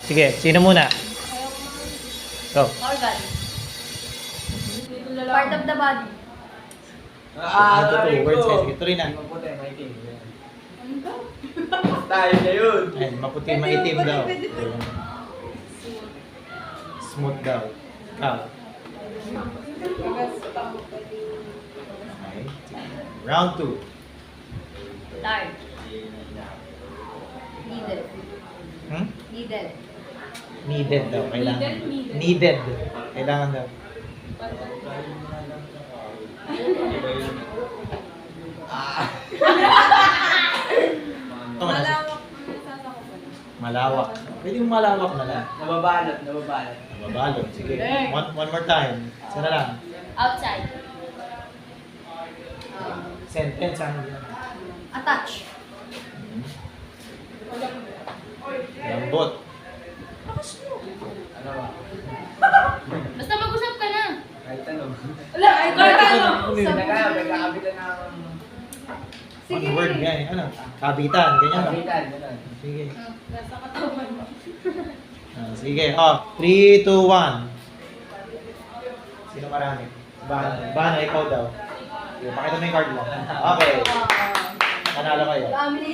Sige, sino muna? Go. Organ. Part of the body. Ito to, words eh. Sige, tuloy na. Maputi, maitim. Ano ba? Style na yun. Ay, maputi, maitim daw. Smooth daw. Ikaw. Okay. Round 2. Large. Needle. Hmm? Needle. Needed daw. Kailangan. Needed. Needed. Kailangan daw. Ito na. Malawak. Pwede yung malawak na lang. Nababalot. Mabalot. Sige. One more time. Isa na lang. Outside. Sentence ang Attach. lambot. Ano ba? Basta mag-usap ka na. Kahit tanong. Wala, ay ano? Nagkakabitan na akong One word nga eh. Ano? Kabitan. Ganyan ba? kabitan. Ganun. Sige. Nasa katawan mo. Sige. 3, 2, 1. Sino marami? Bana, ikaw daw. Sige, pakita mo yung card mo. Okay. Panalo kayo. Dami.